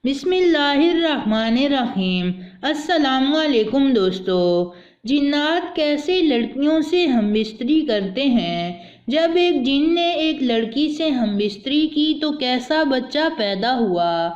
بسم اللہ الرحمن الرحیم۔ السلام علیکم دوستو۔ جنات کیسے لڑکیوں سے ہم بستری کرتے ہیں؟ جب ایک جن نے ایک لڑکی سے ہم بستری کی تو کیسا بچہ پیدا ہوا؟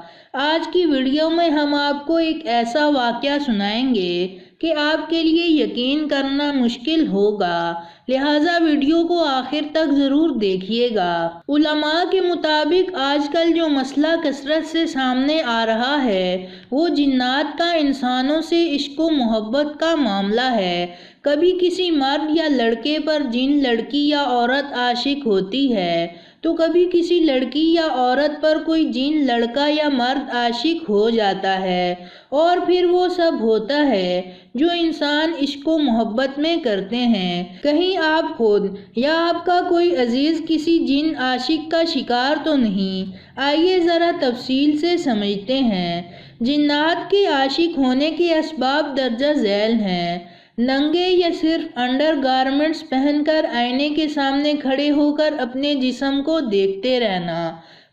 آج کی ویڈیو میں ہم آپ کو ایک ایسا واقعہ سنائیں گے کہ آپ کے لیے یقین کرنا مشکل ہوگا، لہٰذا ویڈیو کو آخر تک ضرور دیکھیے گا۔ علماء کے مطابق آج کل جو مسئلہ کثرت سے سامنے آ رہا ہے وہ جنات کا انسانوں سے عشق و محبت کا معاملہ ہے۔ کبھی کسی مرد یا لڑکے پر جن لڑکی یا عورت عاشق ہوتی ہے تو کبھی کسی لڑکی یا عورت پر کوئی جن لڑکا یا مرد عاشق ہو جاتا ہے، اور پھر وہ سب ہوتا ہے جو انسان عشق و محبت میں کرتے ہیں۔ کہیں آپ خود یا آپ کا کوئی عزیز کسی جن عاشق کا شکار تو نہیں؟ آئیے ذرا تفصیل سے سمجھتے ہیں۔ جنات کے عاشق ہونے کے اسباب درجہ ذیل ہیں۔ ننگے یا صرف انڈر گارمنٹس پہن کر آئینے کے سامنے کھڑے ہو کر اپنے جسم کو دیکھتے رہنا،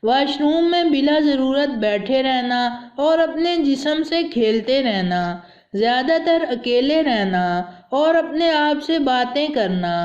واش روم میں بلا ضرورت بیٹھے رہنا اور اپنے جسم سے کھیلتے رہنا، زیادہ تر اکیلے رہنا اور اپنے آپ سے باتیں کرنا،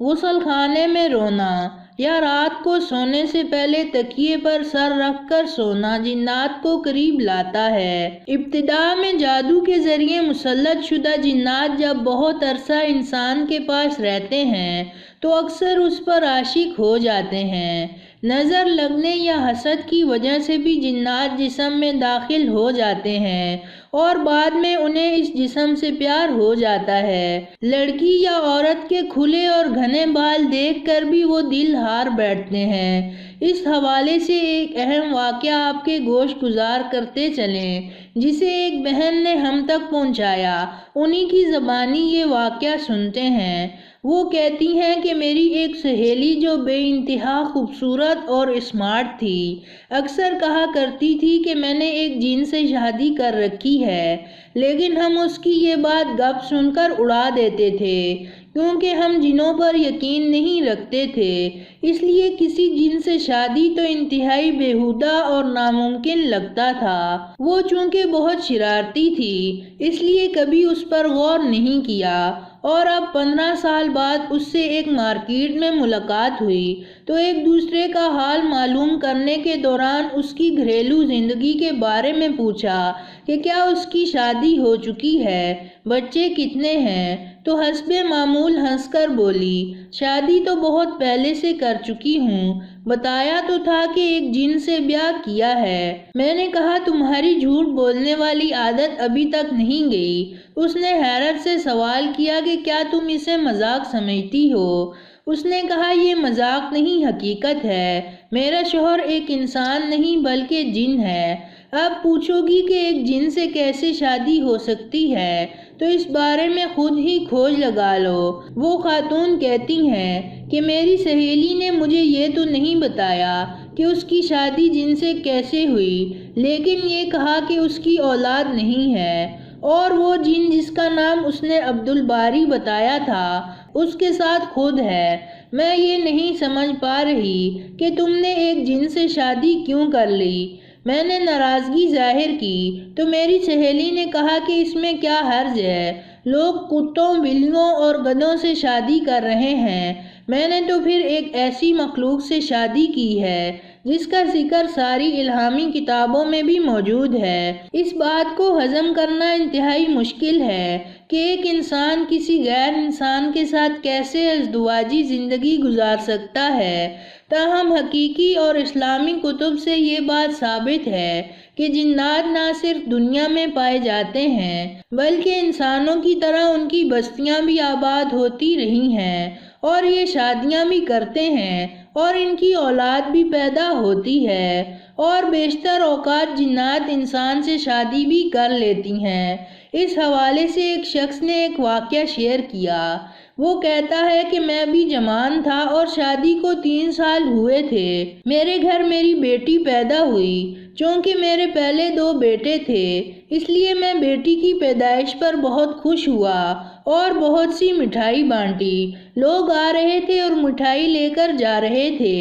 غسل خانے میں رونا یا رات کو سونے سے پہلے تکیے پر سر رکھ کر سونا جنات کو قریب لاتا ہے۔ ابتدا میں جادو کے ذریعے مسلط شدہ جنات جب بہت عرصہ انسان کے پاس رہتے ہیں تو اکثر اس پر عاشق ہو جاتے ہیں۔ نظر لگنے یا حسد کی وجہ سے بھی جنات جسم میں داخل ہو جاتے ہیں اور بعد میں انہیں اس جسم سے پیار ہو جاتا ہے۔ لڑکی یا عورت کے کھلے اور گھنے بال دیکھ کر بھی وہ دل ہار بیٹھتے ہیں۔ اس حوالے سے ایک اہم واقعہ آپ کے گوش گزار کرتے چلیں جسے ایک بہن نے ہم تک پہنچایا۔ انہی کی زبانی یہ واقعہ سنتے ہیں۔ وہ کہتی ہیں کہ میری ایک سہیلی جو بے انتہا خوبصورت اور اسمارٹ تھی، اکثر کہا کرتی تھی کہ میں نے ایک جن سے شادی کر رکھی ہے، لیکن ہم اس کی یہ بات گپ سن کر اڑا دیتے تھے کیونکہ ہم جنوں پر یقین نہیں رکھتے تھے، اس لیے کسی جن سے شادی تو انتہائی بیہودہ اور ناممکن لگتا تھا۔ وہ چونکہ بہت شرارتی تھی اس لیے کبھی اس پر غور نہیں کیا، اور اب 15 سال بعد اس سے ایک مارکیٹ میں ملاقات ہوئی تو ایک دوسرے کا حال معلوم کرنے کے دوران اس کی گھریلو زندگی کے بارے میں پوچھا کہ کیا اس کی شادی ہو چکی ہے، بچے کتنے ہیں، تو حسب معمول ہنس کر بولی، شادی تو بہت پہلے سے کر چکی ہوں، بتایا تو تھا کہ ایک جن سے بیاہ کیا ہے۔ میں نے کہا تمہاری جھوٹ بولنے والی عادت ابھی تک نہیں گئی؟ اس نے حیرت سے سوال کیا کہ کیا تم اسے مذاق سمجھتی ہو؟ اس نے کہا یہ مذاق نہیں، حقیقت ہے، میرا شوہر ایک انسان نہیں بلکہ جن ہے۔ اب پوچھو گی کہ ایک جن سے کیسے شادی ہو سکتی ہے تو اس بارے میں خود ہی کھوج لگا لو۔ وہ خاتون کہتی ہیں کہ میری سہیلی نے مجھے یہ تو نہیں بتایا کہ اس کی شادی جن سے کیسے ہوئی، لیکن یہ کہا کہ اس کی اولاد نہیں ہے، اور وہ جن جس کا نام اس نے عبدالباری بتایا تھا اس کے ساتھ خود ہے۔ میں یہ نہیں سمجھ پا رہی کہ تم نے ایک جن سے شادی کیوں کر لی۔ میں نے ناراضگی ظاہر کی تو میری سہیلی نے کہا کہ اس میں کیا حرج ہے، لوگ کتوں، بلیوں اور گدھوں سے شادی کر رہے ہیں، میں نے تو پھر ایک ایسی مخلوق سے شادی کی ہے جس کا ذکر ساری الہامی کتابوں میں بھی موجود ہے۔ اس بات کو ہضم کرنا انتہائی مشکل ہے کہ ایک انسان کسی غیر انسان کے ساتھ کیسے ازدواجی زندگی گزار سکتا ہے، تاہم حقیقی اور اسلامی کتب سے یہ بات ثابت ہے کہ جنات نہ صرف دنیا میں پائے جاتے ہیں بلکہ انسانوں کی طرح ان کی بستیاں بھی آباد ہوتی رہی ہیں اور یہ شادیاں بھی کرتے ہیں اور ان کی اولاد بھی پیدا ہوتی ہے، اور بیشتر اوقات جنات انسان سے شادی بھی کر لیتی ہیں۔ اس حوالے سے ایک شخص نے ایک واقعہ شیئر کیا۔ وہ کہتا ہے کہ میں بھی جوان تھا اور شادی کو 3 سال ہوئے تھے، میرے گھر میری بیٹی پیدا ہوئی۔ چونکہ میرے پہلے 2 بیٹے تھے اس لیے میں بیٹی کی پیدائش پر بہت خوش ہوا اور بہت سی مٹھائی بانٹی، لوگ آ رہے تھے اور مٹھائی لے کر جا رہے تھے۔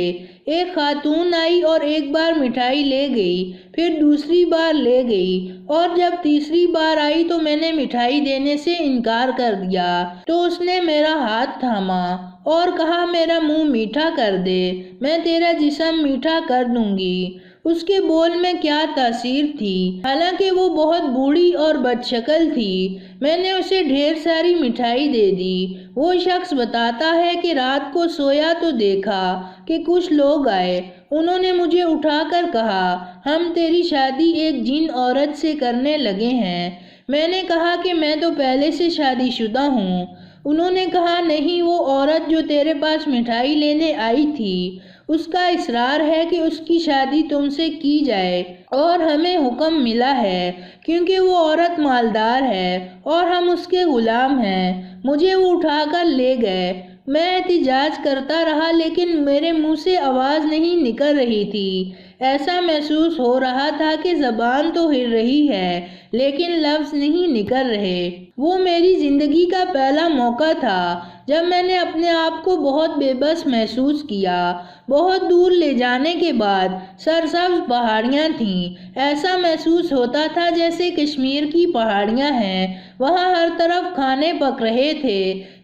ایک خاتون آئی اور ایک بار مٹھائی لے گئی، پھر دوسری بار لے گئی، اور جب تیسری بار آئی تو میں نے مٹھائی دینے سے انکار کر دیا تو اس نے میرا ہاتھ تھاما اور کہا میرا منہ میٹھا کر دے، میں تیرا جسم میٹھا کر دوں گی۔ اس کے بول میں کیا تاثیر تھی، حالانکہ وہ بہت بوڑھی اور بد شکل تھی۔ میں نے اسے ڈھیر ساری مٹھائی دے دی۔ وہ شخص بتاتا ہے کہ رات کو سویا تو دیکھا کہ کچھ لوگ آئے، انہوں نے مجھے اٹھا کر کہا ہم تیری شادی ایک جن عورت سے کرنے لگے ہیں۔ میں نے کہا کہ میں تو پہلے سے شادی شدہ ہوں۔ انہوں نے کہا نہیں، وہ عورت جو تیرے پاس مٹھائی لینے آئی تھی، اس کا اصرار ہے کہ اس کی شادی تم سے کی جائے، اور ہمیں حکم ملا ہے کیونکہ وہ عورت مالدار ہے اور ہم اس کے غلام ہیں۔ مجھے وہ اٹھا کر لے گئے۔ میں احتجاج کرتا رہا لیکن میرے منہ سے آواز نہیں نکل رہی تھی۔ ایسا محسوس ہو رہا تھا کہ زبان تو ہل رہی ہے لیکن لفظ نہیں نکل رہے۔ وہ میری زندگی کا پہلا موقع تھا جب میں نے اپنے آپ کو بہت بے بس محسوس کیا۔ بہت دور لے جانے کے بعد سرسبز پہاڑیاں تھیں۔ ایسا محسوس ہوتا تھا جیسے کشمیر کی پہاڑیاں ہیں۔ وہاں ہر طرف کھانے پک رہے تھے،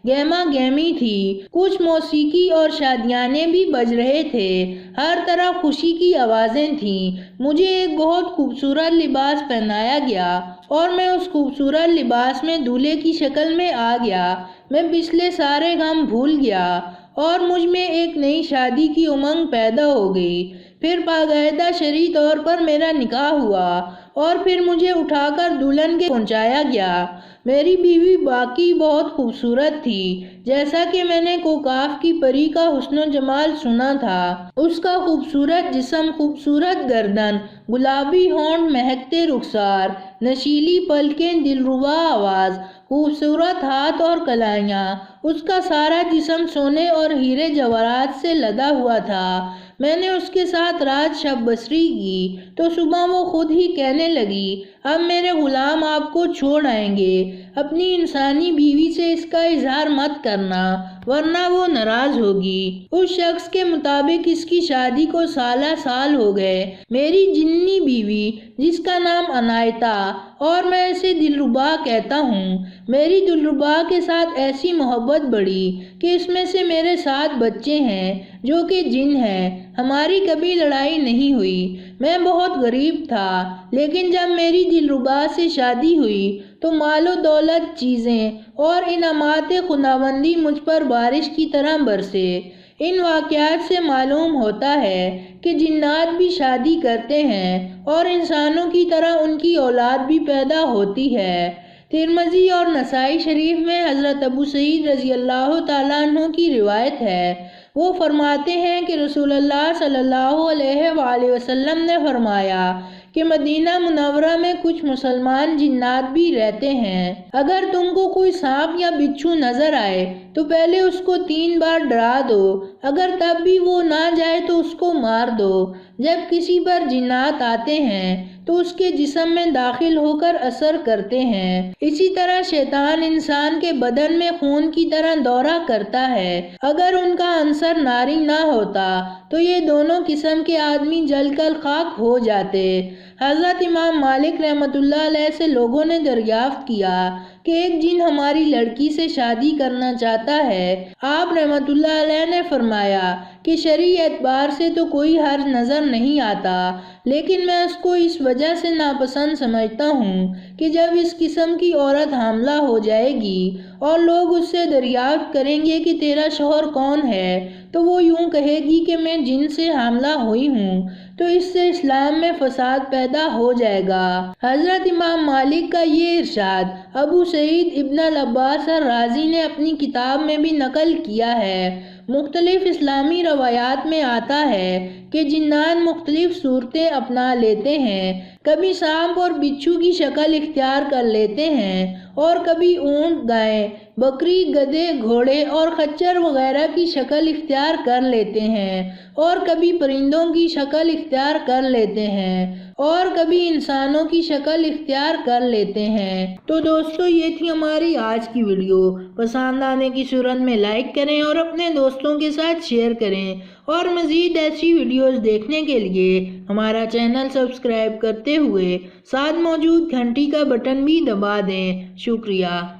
گہما گہمی تھی، کچھ موسیقی اور شادیانے بھی بج رہے تھے، ہر طرف خوشی کی آوازیں تھیں۔ مجھے ایک بہت خوبصورت لباس پہنایا گیا اور میں اس خوبصورت لباس میں دولہے کی شکل میں آ گیا۔ میں پچھلے سارے غم بھول گیا اور مجھ میں ایک نئی شادی کی امنگ پیدا ہو گئی۔ پھر باقاعدہ شرعی طور پر میرا نکاح ہوا اور پھر مجھے اٹھا کر دلہن کے پہنچایا گیا۔ میری بیوی واقعی بہت خوبصورت تھی، جیسا کہ میں نے کوکاف کی پری کا حسن و جمال سنا تھا۔ اس کا خوبصورت جسم، خوبصورت گردن، گلابی ہونٹ، مہکتے رخسار، نشیلی پلکیں، دلربا آواز، خوبصورت ہاتھ اور کلائیاں۔ اس کا سارا جسم سونے اور ہیرے جواہرات سے لدا ہوا تھا۔ میں نے اس کے ساتھ رات شب بسری کی تو صبح وہ خود ہی کہنے لگی اب میرے غلام آپ کو چھوڑ آئیں گے، اپنی انسانی بیوی سے اس کا اظہار مت کرنا ورنہ وہ ناراض ہوگی۔ اس شخص کے مطابق اس کی شادی کو سالہ سال ہو گئے۔ میری جنی بیوی جس کا نام عنایتا اور میں اسے دلربا کہتا ہوں، میری دلربا کے ساتھ ایسی محبت بڑھی کہ اس میں سے میرے 7 بچے ہیں جو کہ جن ہیں۔ ہماری کبھی لڑائی نہیں ہوئی۔ میں بہت غریب تھا لیکن جب میری دلربا سے شادی ہوئی تو مال و دولت، چیزیں اور انعامات خداوندی مجھ پر بارش کی طرح برسے۔ ان واقعات سے معلوم ہوتا ہے کہ جنات بھی شادی کرتے ہیں اور انسانوں کی طرح ان کی اولاد بھی پیدا ہوتی ہے۔ ترمذی اور نسائی شریف میں حضرت ابو سعید رضی اللہ تعالیٰ عنہ کی روایت ہے۔ وہ فرماتے ہیں کہ رسول اللہ صلی اللہ علیہ وآلہ وسلم نے فرمایا کہ مدینہ منورہ میں کچھ مسلمان جنات بھی رہتے ہیں۔ اگر تم کو کوئی سانپ یا بچھو نظر آئے تو پہلے اس کو 3 بار ڈرا دو، اگر تب بھی وہ نہ جائے تو اس کو مار دو۔ جب کسی پر جنات آتے ہیں تو اس کے جسم میں داخل ہو کر اثر کرتے ہیں۔ اسی طرح شیطان انسان کے بدن میں خون کی طرح دورہ کرتا ہے۔ اگر ان کا عنصر ناری نہ ہوتا تو یہ دونوں قسم کے آدمی جل کر خاک ہو جاتے۔ حضرت امام مالک رحمۃ اللہ علیہ سے لوگوں نے دریافت کیا کہ ایک جن ہماری لڑکی سے شادی کرنا چاہتا ہے۔ آپ رحمۃ اللہ علیہ نے فرمایا کہ شرعی اعتبار سے تو کوئی حرج نظر نہیں آتا، لیکن میں اس کو اس وجہ سے ناپسند سمجھتا ہوں کہ جب اس قسم کی عورت حاملہ ہو جائے گی اور لوگ اس سے دریافت کریں گے کہ تیرا شوہر کون ہے تو وہ یوں کہے گی کہ میں جن سے حاملہ ہوئی ہوں، تو اس سے اسلام میں فساد پیدا ہو جائے گا۔ حضرت امام مالک کا یہ ارشاد ابو سعید ابن العباس الرازی نے اپنی کتاب میں بھی نقل کیا ہے۔ مختلف اسلامی روایات میں آتا ہے کہ جنات مختلف صورتیں اپنا لیتے ہیں، کبھی سانپ اور بچھو کی شکل اختیار کر لیتے ہیں اور کبھی اونٹ، گائے، بکری، گدھے، گھوڑے اور خچر وغیرہ کی شکل اختیار کر لیتے ہیں اور کبھی پرندوں کی شکل اختیار کر لیتے ہیں اور کبھی انسانوں کی شکل اختیار کر لیتے ہیں۔ تو دوستو یہ تھی ہماری آج کی ویڈیو۔ پسند آنے کی صورت میں لائک کریں اور اپنے دوستوں کے ساتھ شیئر کریں، اور مزید ایسی ویڈیوز دیکھنے کے لیے ہمارا چینل سبسکرائب کرتے ہوئے ساتھ موجود گھنٹی کا بٹن بھی دبا دیں۔ شکریہ۔